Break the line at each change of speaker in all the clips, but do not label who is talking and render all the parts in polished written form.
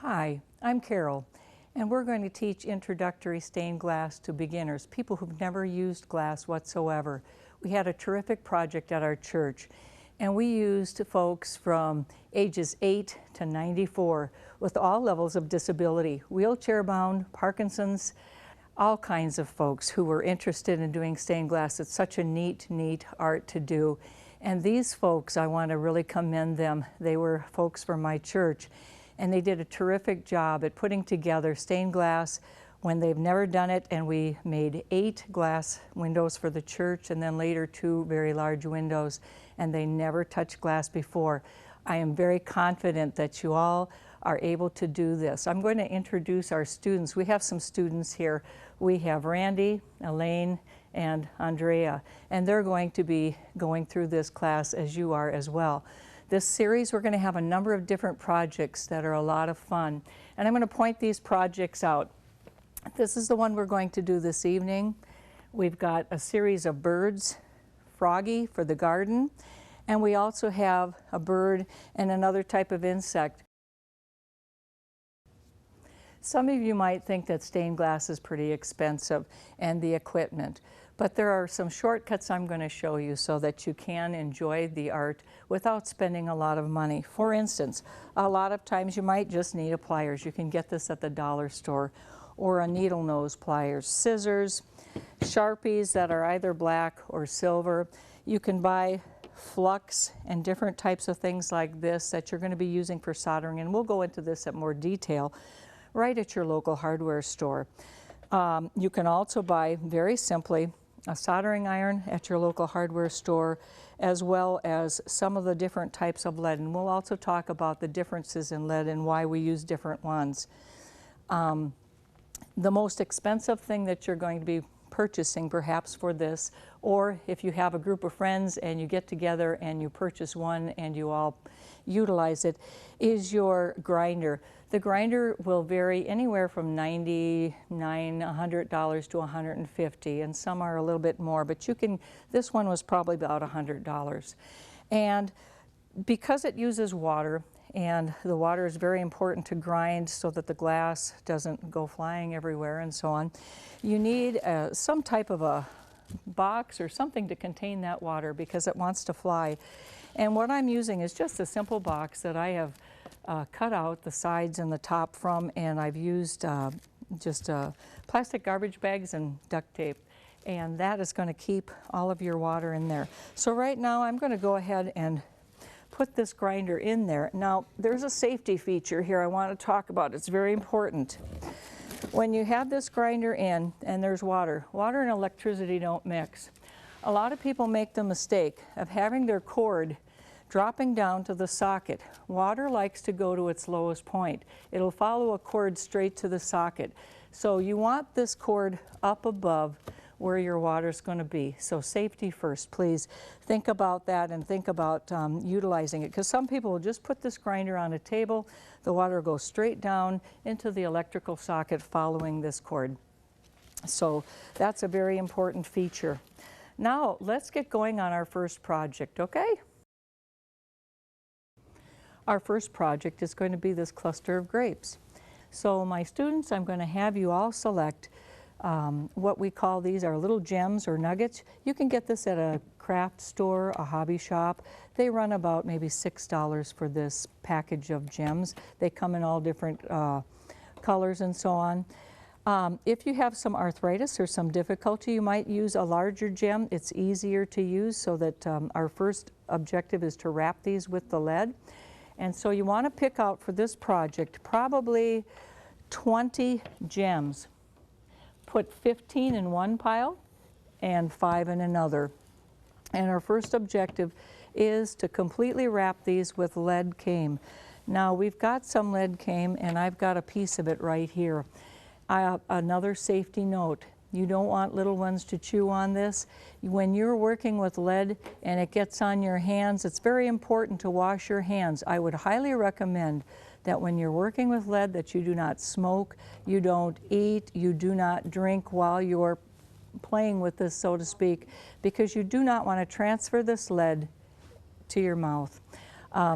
Hi, I'm Carol, and we're going to teach introductory stained glass to beginners, people who've never used glass whatsoever. We had a terrific project at our church, and we used folks from ages 8 to 94 with all levels of disability, wheelchair-bound, Parkinson's, all kinds of folks who were interested in doing stained glass. It's such a neat art to do. And these folks, I want to really commend them. They were folks from my church, and they did a terrific job at putting together stained glass when they've never done it. And we made 8 glass windows for the church, and then later 2 very large windows, and they never touched glass before. I am very confident that you all are able to do this. I'm going to introduce our students. We have some students here. We have Randy, Elaine, and Andrea, and they're going to be going through this class as you are as well. This series, we're going to have a number of different projects that are a lot of fun, and I'm going to point these projects out. This is the one we're going to do this evening. We've got a series of birds, Froggy for the garden, and we also have a bird and another type of insect. Some of you might think that stained glass is pretty expensive and the equipment, but there are some shortcuts I'm going to show you so that you can enjoy the art without spending a lot of money. For instance, a lot of times you might just need a pliers. You can get this at the dollar store, or a needle nose pliers, scissors, Sharpies that are either black or silver. You can buy flux and different types of things like this that you're going to be using for soldering, and we'll go into this at more detail right at your local hardware store. You can also buy, very simply, a soldering iron at your local hardware store, as well as some of the different types of lead. And we'll also talk about the differences in lead and why we use different ones. The most expensive thing that you're going to be purchasing perhaps for this, or if you have a group of friends and you get together and you purchase one and you all utilize it, is your grinder. The grinder will vary anywhere from $99, $100 to $150, and some are a little bit more, but you can, this one was probably about $100. And because it uses water, and the water is very important to grind so that the glass doesn't go flying everywhere and so on, you need some type of a box or something to contain that water because it wants to fly. And what I'm using is just a simple box that I have cut out the sides and the top from, and I've used just plastic garbage bags and duct tape, and that is going to keep all of your water in there. So right now I'm going to go ahead and put this grinder in there. Now there's a safety feature here I want to talk about. It's very important. When you have this grinder in and there's water and electricity don't mix. A lot of people make the mistake of having their cord dropping down to the socket. Water likes to go to its lowest point. It'll follow a cord straight to the socket. So you want this cord up above where your water is going to be. So safety first, please think about that and think about utilizing it, because some people will just put this grinder on a table, the water will go straight down into the electrical socket following this cord. So that's a very important feature. Now let's get going on our first project, okay? Our first project is going to be this cluster of grapes. So my students, I'm going to have you all select what we call, these are little gems or nuggets. You can get this at a craft store, a hobby shop. They run about maybe $6 for this package of gems. They come in all different colors and so on. If you have some arthritis or some difficulty, you might use a larger gem. It's easier to use, so that our first objective is to wrap these with the lead. And so you want to pick out for this project probably 20 gems. Put 15 in one pile and 5 in another. And our first objective is to completely wrap these with lead cane. Now we've got some lead cane, and I've got a piece of it right here. Another safety note, you don't want little ones to chew on this. When you're working with lead and it gets on your hands, it's very important to wash your hands. I would highly recommend that when you're working with lead that you do not smoke, you don't eat, you do not drink while you're playing with this, so to speak, because you do not want to transfer this lead to your mouth.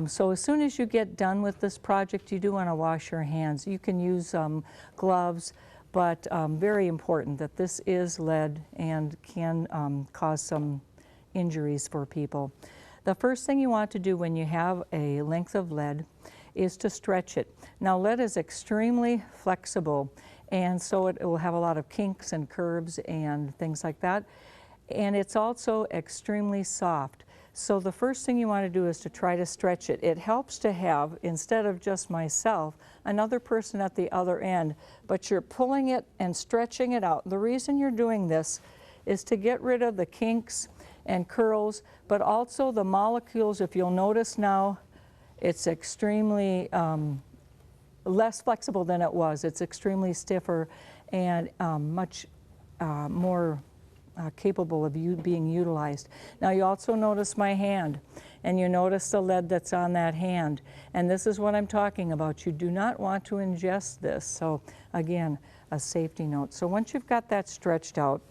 So as soon as you get done with this project, you do want to wash your hands. You can use gloves, but very important that this is lead and can cause some injuries for people. The first thing you want to do when you have a length of lead is to stretch it. Now lead is extremely flexible, and so it will have a lot of kinks and curves and things like that. And it's also extremely soft. So the first thing you want to do is to try to stretch it. It helps to have, instead of just myself, another person at the other end, but you're pulling it and stretching it out. The reason you're doing this is to get rid of the kinks and curls, but also the molecules. If you'll notice now, it's extremely less flexible than it was. It's extremely stiffer and much more capable of being utilized. Now you also notice my hand, and you notice the lead that's on that hand, and this is what I'm talking about. You do not want to ingest this. So again, a safety note. So once you've got that stretched out,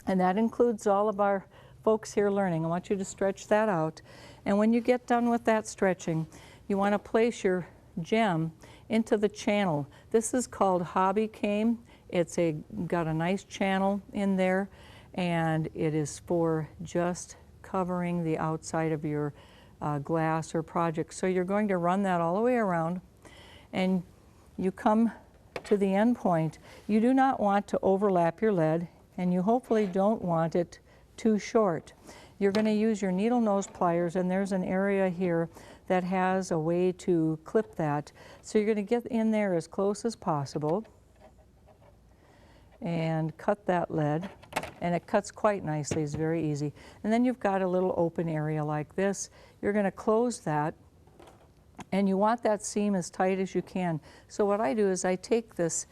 and that includes all of our folks here learning, I want you to stretch that out. And when you get done with that stretching, you want to place your gem into the channel. This is called hobby cane. It's got a nice channel in there, and it is for just covering the outside of your glass or project. So you're going to run that all the way around, and you come to the end point. You do not want to overlap your lead, and you hopefully don't want it too short. You're going to use your needle nose pliers, and there's an area here that has a way to clip that. So you're going to get in there as close as possible and cut that lead, and it cuts quite nicely. It's very easy. And then you've got a little open area like this. You're going to close that, and you want that seam as tight as you can. So what I do is I take this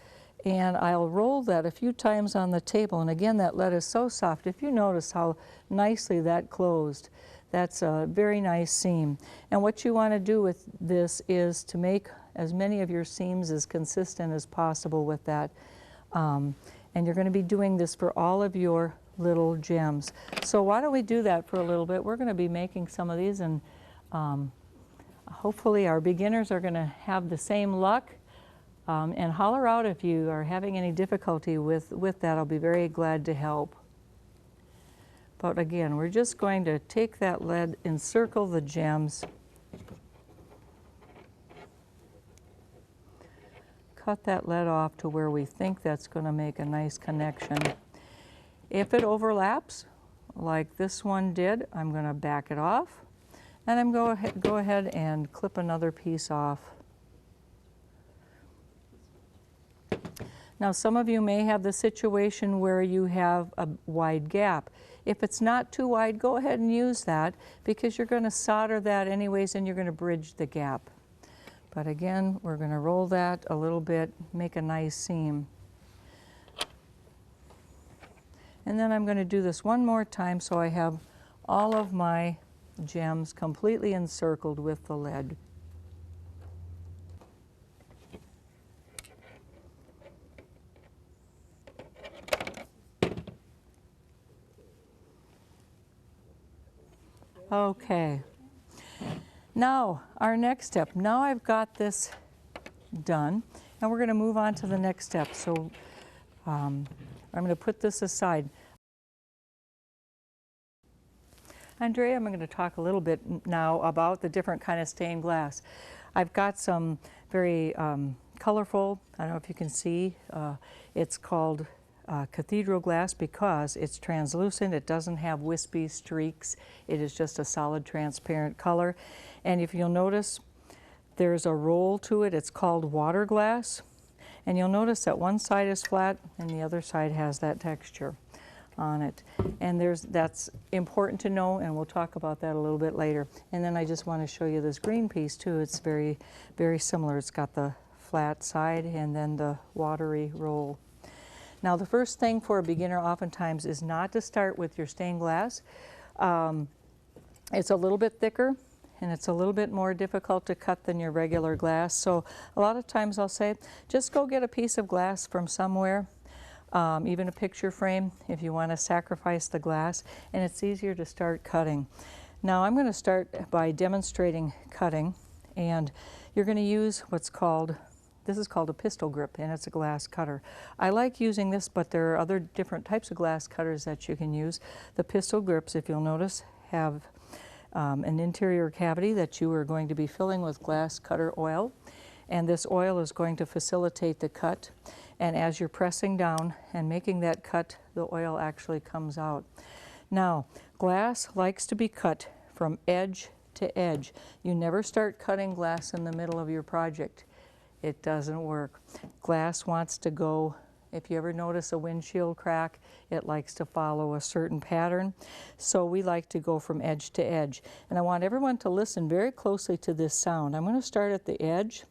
and I'll roll that a few times on the table. And again, that lead is so soft. If you notice how nicely that closed, that's a very nice seam. And what you want to do with this is to make as many of your seams as consistent as possible with that. And you're going to be doing this for all of your little gems. So why don't we do that for a little bit? We're going to be making some of these, and hopefully our beginners are going to have the same luck. And holler out if you are having any difficulty with that. I'll be very glad to help. But again, we're just going to take that lead, encircle the gems, cut that lead off to where we think that's going to make a nice connection. If it overlaps, like this one did, I'm going to back it off, and I'm going to go ahead and clip another piece off. Now some of you may have the situation where you have a wide gap. If it's not too wide, go ahead and use that, because you're going to solder that anyways, and you're going to bridge the gap. But again, we're going to roll that a little bit, make a nice seam. And then I'm going to do this one more time so I have all of my gems completely encircled with the lead. Okay, now our next step. Now I've got this done, and we're going to move on to the next step. So I'm going to put this aside. Andrea, I'm going to talk a little bit now about the different kind of stained glass. I've got some very colorful, I don't know if you can see, it's called cathedral glass because it's translucent. It doesn't have wispy streaks. It is just a solid transparent color. And if you'll notice, there's a roll to it. It's called water glass. And you'll notice that one side is flat and the other side has that texture on it. And that's important to know, and we'll talk about that a little bit later. And then I just want to show you this green piece too. It's very, very similar. It's got the flat side and then the watery roll. Now the first thing for a beginner oftentimes is not to start with your stained glass. It's a little bit thicker and it's a little bit more difficult to cut than your regular glass. So a lot of times I'll say, just go get a piece of glass from somewhere, even a picture frame if you want to sacrifice the glass, and it's easier to start cutting. Now I'm going to start by demonstrating cutting, and you're going to use what's called, this is called a pistol grip, and it's a glass cutter. I like using this, but there are other different types of glass cutters that you can use. The pistol grips, if you'll notice, have an interior cavity that you are going to be filling with glass cutter oil, and this oil is going to facilitate the cut, and as you're pressing down and making that cut, the oil actually comes out. Now, glass likes to be cut from edge to edge. You never start cutting glass in the middle of your project. It doesn't work. Glass wants to go, if you ever notice a windshield crack, it likes to follow a certain pattern. So we like to go from edge to edge. And I want everyone to listen very closely to this sound. I'm going to start at the edge.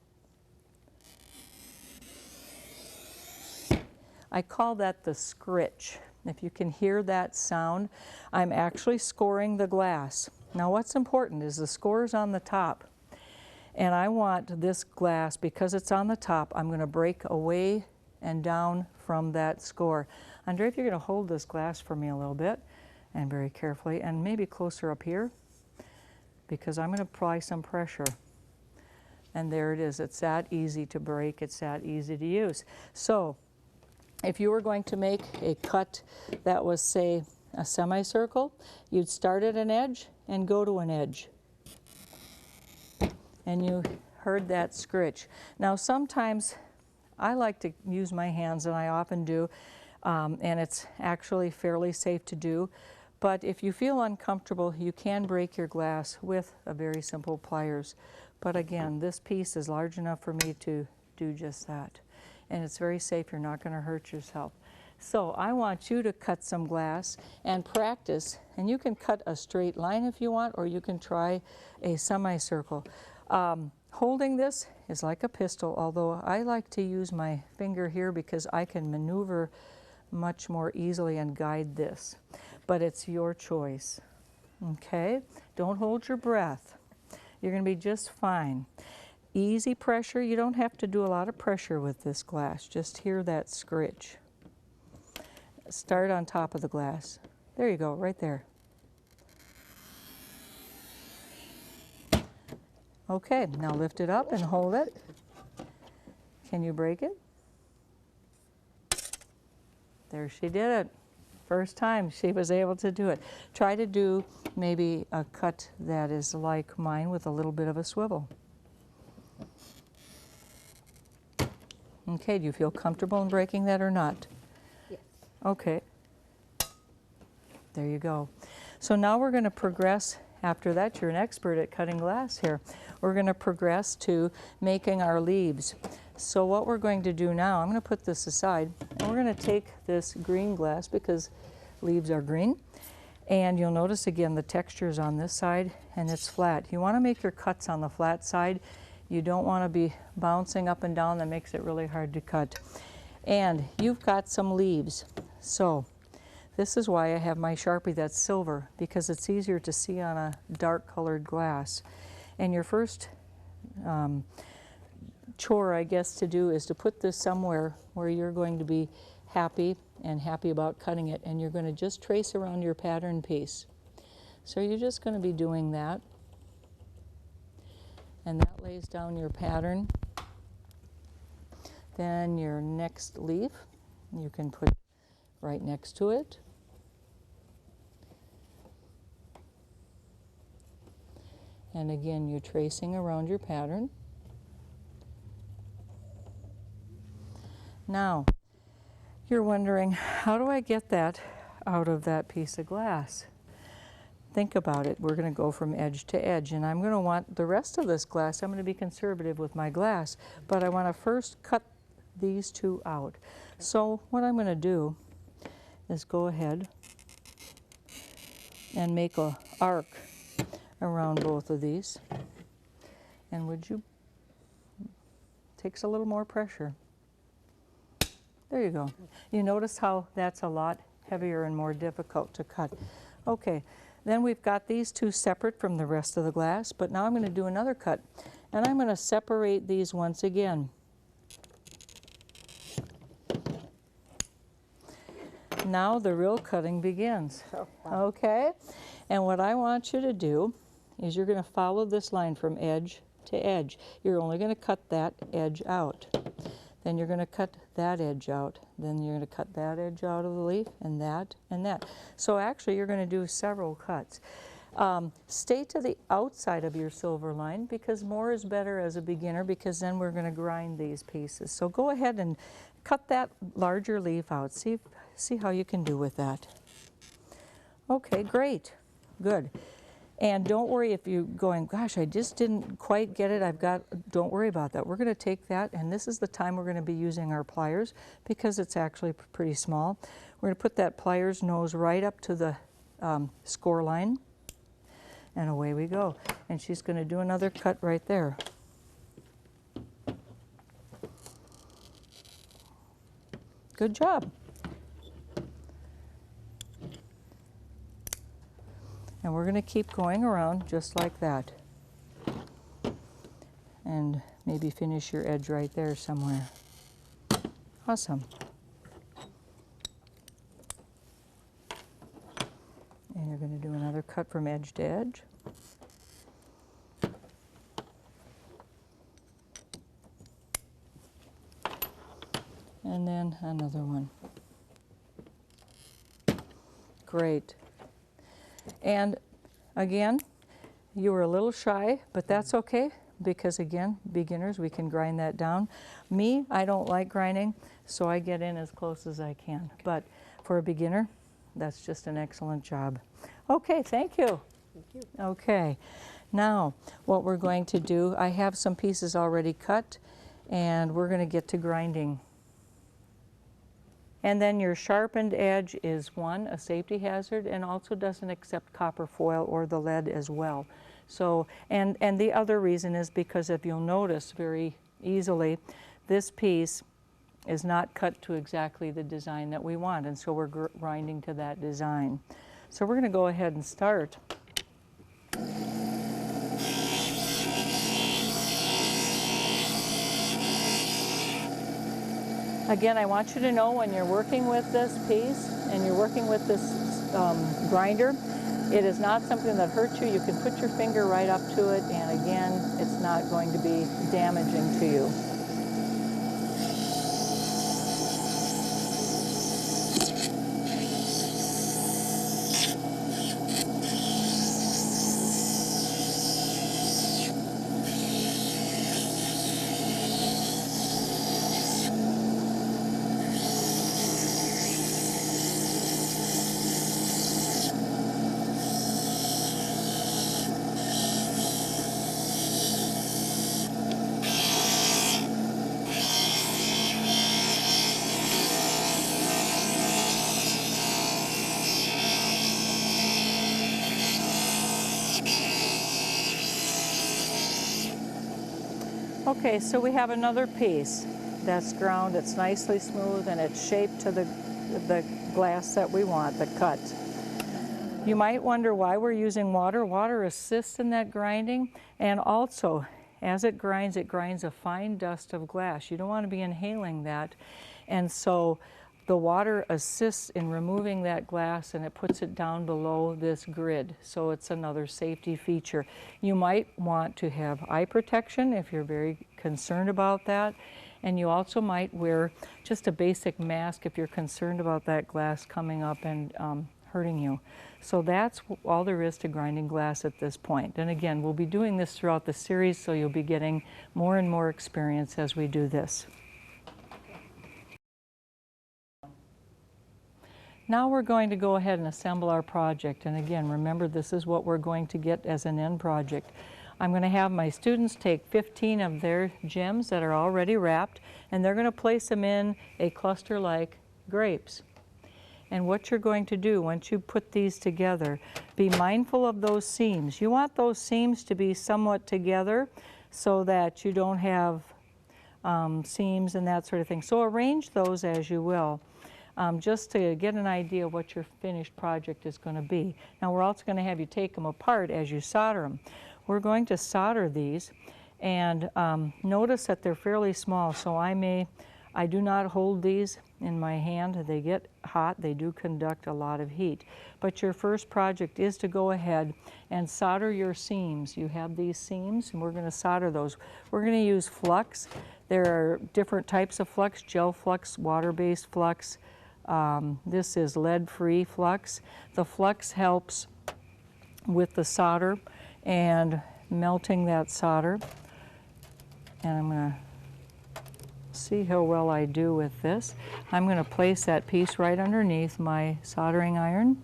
I call that the scritch. If you can hear that sound, I'm actually scoring the glass. Now what's important is the score is on the top. And I want this glass, because it's on the top, I'm going to break away and down from that score. Andre, if you're going to hold this glass for me a little bit, and very carefully, and maybe closer up here, because I'm going to apply some pressure. And there it is. It's that easy to break. It's that easy to use. So if you were going to make a cut that was, say, a semicircle, you'd start at an edge and go to an edge. And you heard that scritch. Now sometimes I like to use my hands, and I often do, and it's actually fairly safe to do. But if you feel uncomfortable, you can break your glass with a very simple pliers. But again, this piece is large enough for me to do just that. And it's very safe. You're not going to hurt yourself. So I want you to cut some glass and practice. And you can cut a straight line if you want, or you can try a semicircle. Holding this is like a pistol, although I like to use my finger here because I can maneuver much more easily and guide this. But it's your choice. Okay? Don't hold your breath. You're going to be just fine. Easy pressure. You don't have to do a lot of pressure with this glass. Just hear that scritch. Start on top of the glass. There you go, right there. Okay, now lift it up and hold it. Can you break it? There, she did it. First time she was able to do it. Try to do maybe a cut that is like mine with a little bit of a swivel. Okay, do you feel comfortable in breaking that or not?
Yes.
Okay. There you go. So now we're going to progress. After that, you're an expert at cutting glass here. We're going to progress to making our leaves. So what we're going to do now, I'm going to put this aside, and we're going to take this green glass, because leaves are green, and you'll notice again the texture is on this side and it's flat. You want to make your cuts on the flat side. You don't want to be bouncing up and down. That makes it really hard to cut. And you've got some leaves. So this is why I have my Sharpie that's silver, because it's easier to see on a dark colored glass. And your first chore, I guess, to do is to put this somewhere where you're going to be happy about cutting it, and you're going to just trace around your pattern piece. So you're just going to be doing that. And that lays down your pattern. Then your next leaf, you can put right next to it. And again, you're tracing around your pattern. Now, you're wondering, how do I get that out of that piece of glass? Think about it. We're going to go from edge to edge, and I'm going to want the rest of this glass. I'm going to be conservative with my glass, but I want to first cut these two out. So what I'm going to do is go ahead and make an arc around both of these. And would you, takes a little more pressure. There you go. You notice how that's a lot heavier and more difficult to cut. Okay, then we've got these two separate from the rest of the glass, but now I'm going to do another cut. And I'm going to separate these once again. Now the real cutting begins. Okay? And what I want you to do is you're going to follow this line from edge to edge. You're only going to cut that edge out. Then you're going to cut that edge out. Then you're going to cut that edge out of the leaf, and that, and that. So actually you're going to do several cuts. Stay to the outside of your silver line, because more is better as a beginner, because then we're going to grind these pieces. So go ahead and cut that larger leaf out. See how you can do with that. Okay, great. Good. And don't worry if you're going, gosh, I just didn't quite get it. Don't worry about that. We're going to take that, and this is the time we're going to be using our pliers, because it's actually pretty small. We're going to put that pliers nose right up to the score line, and away we go. And she's going to do another cut right there. Good job. And we're going to keep going around just like that. And maybe finish your edge right there somewhere. Awesome. And you're going to do another cut from edge to edge. And then another one. Great. And again, you were a little shy, but that's okay, because again, beginners, we can grind that down. Me, I don't like grinding, so I get in as close as I can. But for a beginner, that's just an excellent job. Okay, thank you.
Thank you.
Okay, now what we're going to do, I have some pieces already cut, and we're going to get to grinding. And then your sharpened edge is a safety hazard, and also doesn't accept copper foil or the lead as well. So, and the other reason is because, if you'll notice very easily, this piece is not cut to exactly the design that we want, and so we're grinding to that design. So we're going to go ahead and start. Again, I want you to know, when you're working with this piece and you're working with this grinder, it is not something that hurts you. You can put your finger right up to it, and again, it's not going to be damaging to you. Okay, so we have another piece that's ground. It's nicely smooth, and it's shaped to the glass that we want, the cut. You might wonder why we're using water. Water assists in that grinding, and also, as it grinds a fine dust of glass. You don't want to be inhaling that, and so the water assists in removing that glass, and it puts it down below this grid. So it's another safety feature. You might want to have eye protection if you're very concerned about that. And you also might wear just a basic mask if you're concerned about that glass coming up and hurting you. So that's all there is to grinding glass at this point. And again, we'll be doing this throughout the series, so you'll be getting more and more experience as we do this. Now we're going to go ahead and assemble our project. And again, remember, this is what we're going to get as an end project. I'm going to have my students take 15 of their gems that are already wrapped, and they're going to place them in a cluster like grapes. And what you're going to do once you put these together, be mindful of those seams. You want those seams to be somewhat together so that you don't have seams and that sort of thing. So arrange those as you will. Just to get an idea of what your finished project is going to be. Now we're also going to have you take them apart as you solder them. We're going to solder these, and notice that they're fairly small, so I may I do not hold these in my hand. They get hot. They do conduct a lot of heat. But your first project is to go ahead and solder your seams. You have these seams, and we're going to solder those. We're going to use flux. There are different types of flux: gel flux, water-based flux. This is lead-free flux. The flux helps with the solder and melting that solder. And I'm going to see how well I do with this. I'm going to place that piece right underneath my soldering iron,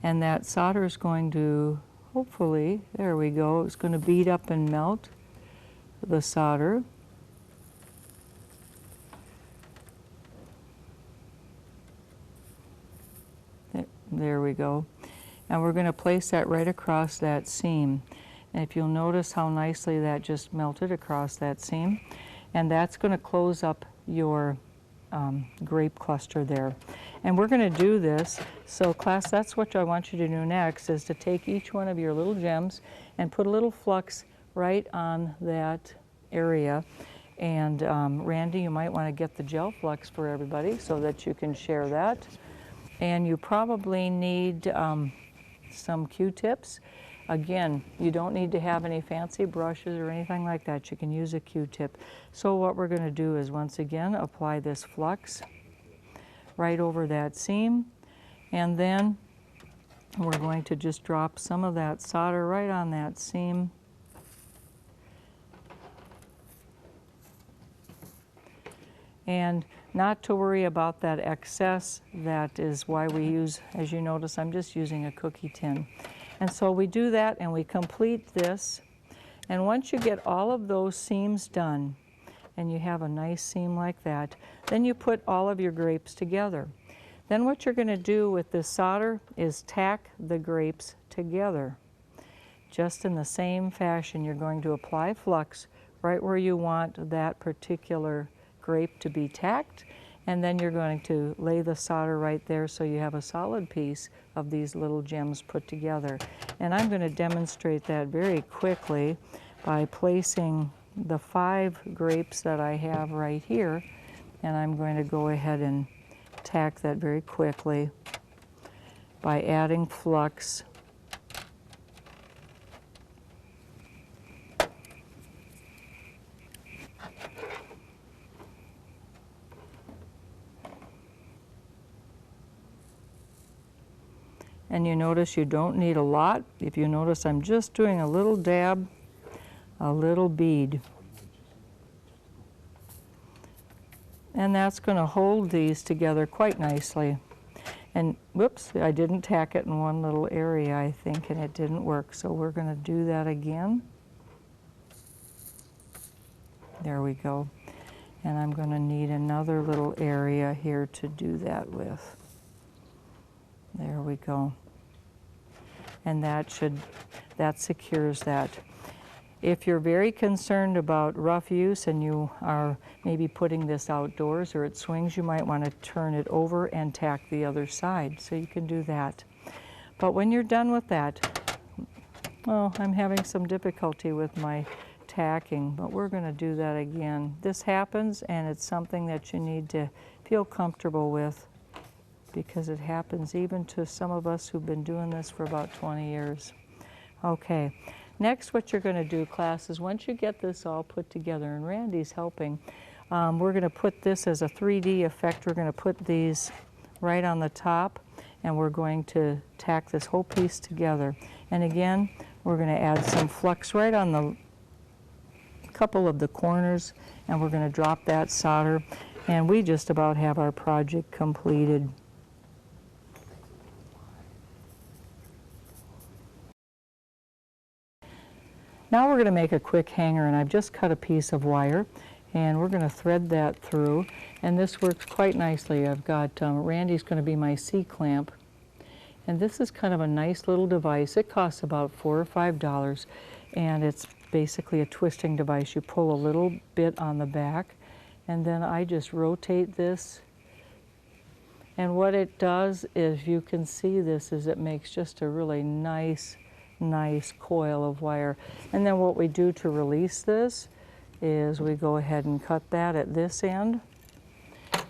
and that solder is going to, hopefully, there we go, it's going to bead up and melt the solder. There we go. And we're going to place that right across that seam. And if you'll notice how nicely that just melted across that seam, and that's going to close up your grape cluster there. And we're going to do this. So class, that's what I want you to do next, is to take each one of your little gems and put a little flux right on that area. And Randy, you might want to get the gel flux for everybody so that you can share that. And you probably need some Q-tips. Again, you don't need to have any fancy brushes or anything like that. You can use a Q-tip. So what we're going to do is, once again, apply this flux right over that seam, and then we're going to just drop some of that solder right on that seam. And not to worry about that excess. That is why we use, as you notice, I'm just using a cookie tin. And so we do that and we complete this. And once you get all of those seams done, and you have a nice seam like that, then you put all of your grapes together. Then what you're going to do with this solder is tack the grapes together. Just in the same fashion, you're going to apply flux right where you want that particular grape to be tacked, and then you're going to lay the solder right there so you have a solid piece of these little gems put together. And I'm going to demonstrate that very quickly by placing the 5 grapes that I have right here, and I'm going to go ahead and tack that very quickly by adding flux. And you notice you don't need a lot. If you notice, I'm just doing a little dab, a little bead. And that's going to hold these together quite nicely. And whoops, I didn't tack it in one little area, I think, and it didn't work. So we're going to do that again. There we go. And I'm going to need another little area here to do that with. There we go. And that secures that. If you're very concerned about rough use and you are maybe putting this outdoors or it swings, you might want to turn it over and tack the other side. So you can do that. But when you're done with that, well, I'm having some difficulty with my tacking, but we're going to do that again. This happens, and it's something that you need to feel comfortable with, because it happens even to some of us who've been doing this for about 20 years. Okay, next what you're going to do, class, is once you get this all put together, and Randy's helping, we're going to put this as a 3D effect. We're going to put these right on the top, and we're going to tack this whole piece together. And again, we're going to add some flux right on the couple of the corners, and we're going to drop that solder, and we just about have our project completed. Now we're going to make a quick hanger, and I've just cut a piece of wire, and we're going to thread that through, and this works quite nicely. I've got Randy's going to be my C-clamp, and this is kind of a nice little device. It costs about $4 or $5, and it's basically a twisting device. You pull a little bit on the back, and then I just rotate this, and what it does is, you can see this, is it makes just a really nice coil of wire. And then what we do to release this is we go ahead and cut that at this end,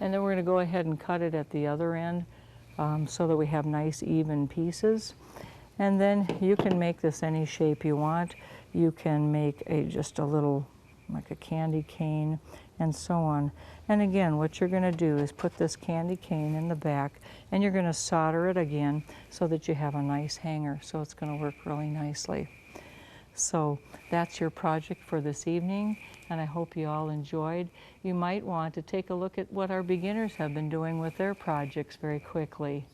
And then we're going to go ahead and cut it at the other end so that we have nice even pieces. And then you can make this any shape you want. You can make just a little, like a candy cane, and so on. And again, what you're going to do is put this candy cane in the back, and you're going to solder it again so that you have a nice hanger. So it's going to work really nicely. So that's your project for this evening, and I hope you all enjoyed. You might want to take a look at what our beginners have been doing with their projects very quickly.